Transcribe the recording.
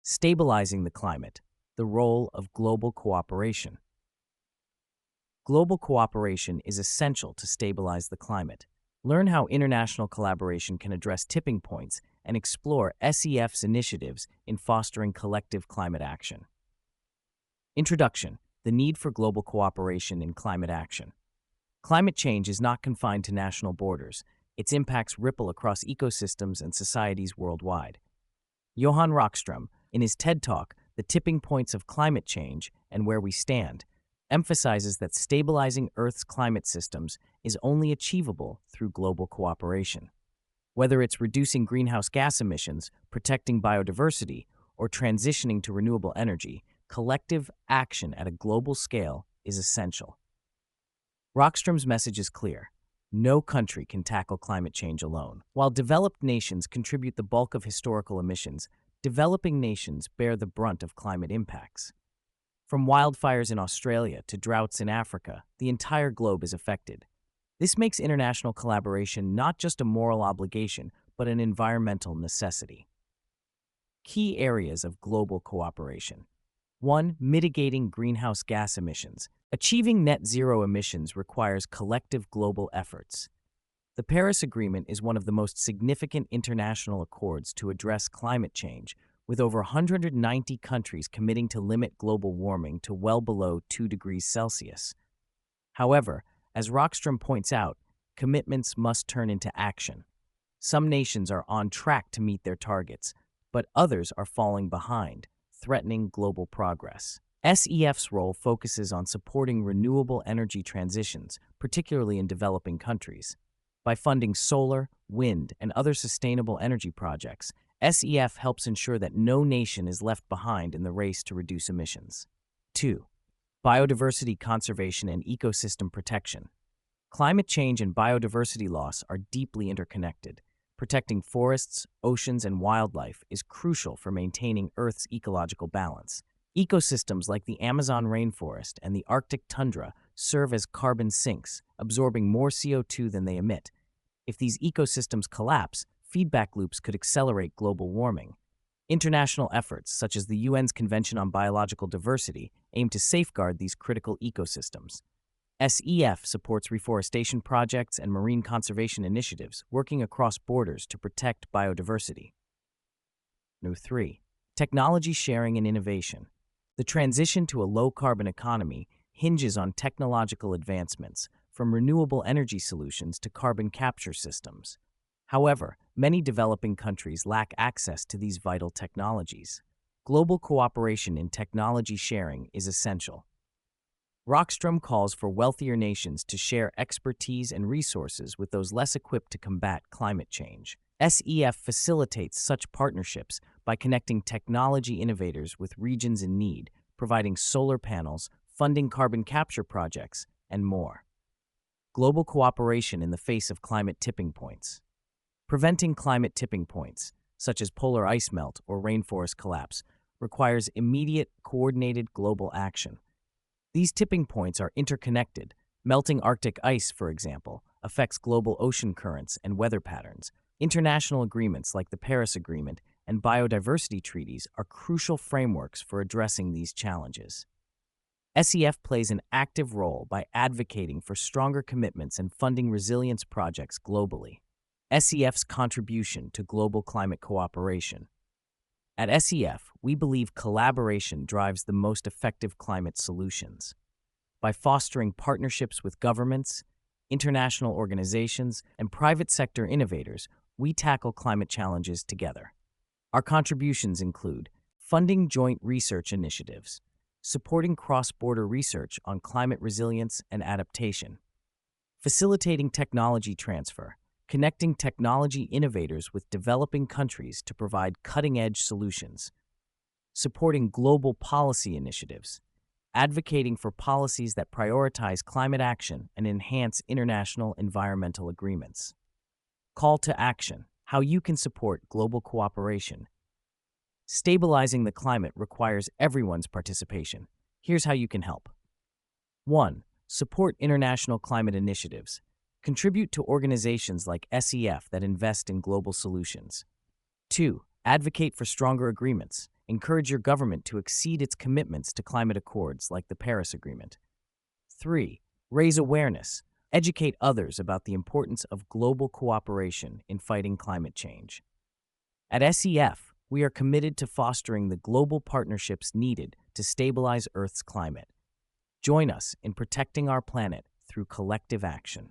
Stabilizing the climate, the role of global cooperation. Global cooperation is essential to stabilize the climate. Learn how international collaboration can address tipping points and explore SEF's initiatives in fostering collective climate action. Introduction: the need for global cooperation in climate action. Climate change is not confined to national borders. Its impacts ripple across ecosystems and societies worldwide. Johan Rockström, in his TED Talk, The Tipping Points of Climate Change and Where We Stand, emphasizes that stabilizing Earth's climate systems is only achievable through global cooperation. Whether it's reducing greenhouse gas emissions, protecting biodiversity, or transitioning to renewable energy, collective action at a global scale is essential. Rockström's message is clear. No country can tackle climate change alone. While developed nations contribute the bulk of historical emissions, developing nations bear the brunt of climate impacts. From wildfires in Australia to droughts in Africa, the entire globe is affected. This makes international collaboration not just a moral obligation, but an environmental necessity. Key areas of global cooperation. 1. Mitigating greenhouse gas emissions. Achieving net zero emissions requires collective global efforts. The Paris Agreement is one of the most significant international accords to address climate change, with over 190 countries committing to limit global warming to well below 2 degrees Celsius. However, as Rockström points out, commitments must turn into action. Some nations are on track to meet their targets, but others are falling behind, threatening global progress. SEF's role focuses on supporting renewable energy transitions, particularly in developing countries. By funding solar, wind, and other sustainable energy projects, SEF helps ensure that no nation is left behind in the race to reduce emissions. 2. Biodiversity conservation and ecosystem protection. Climate change and biodiversity loss are deeply interconnected. Protecting forests, oceans, and wildlife is crucial for maintaining Earth's ecological balance. Ecosystems like the Amazon rainforest and the Arctic tundra serve as carbon sinks, absorbing more CO2 than they emit. If these ecosystems collapse, feedback loops could accelerate global warming. International efforts, such as the UN's Convention on Biological Diversity, aim to safeguard these critical ecosystems. SEF supports reforestation projects and marine conservation initiatives, working across borders to protect biodiversity. 3. Technology sharing and innovation. The transition to a low-carbon economy hinges on technological advancements, from renewable energy solutions to carbon capture systems. However, many developing countries lack access to these vital technologies. Global cooperation in technology sharing is essential. Rockström calls for wealthier nations to share expertise and resources with those less equipped to combat climate change. SEF facilitates such partnerships by connecting technology innovators with regions in need, providing solar panels, funding carbon capture projects, and more. Global cooperation in the face of climate tipping points. Preventing climate tipping points, such as polar ice melt or rainforest collapse, requires immediate, coordinated global action. These tipping points are interconnected. Melting Arctic ice, for example, affects global ocean currents and weather patterns. International agreements like the Paris Agreement and biodiversity treaties are crucial frameworks for addressing these challenges. SEF plays an active role by advocating for stronger commitments and funding resilience projects globally. SEF's contribution to global climate cooperation. At SEF, we believe collaboration drives the most effective climate solutions. By fostering partnerships with governments, international organizations, and private sector innovators, we tackle climate challenges together. Our contributions include funding joint research initiatives, supporting cross-border research on climate resilience and adaptation, facilitating technology transfer, connecting technology innovators with developing countries to provide cutting-edge solutions, supporting global policy initiatives, advocating for policies that prioritize climate action and enhance international environmental agreements. Call to action: how you can support global cooperation. Stabilizing the climate requires everyone's participation. Here's how you can help. 1. Support international climate initiatives. Contribute to organizations like SEF that invest in global solutions. 2. Advocate for stronger agreements. Encourage your government to exceed its commitments to climate accords like the Paris Agreement. 3. Raise awareness. Educate others about the importance of global cooperation in fighting climate change. At SEF, we are committed to fostering the global partnerships needed to stabilize Earth's climate. Join us in protecting our planet through collective action.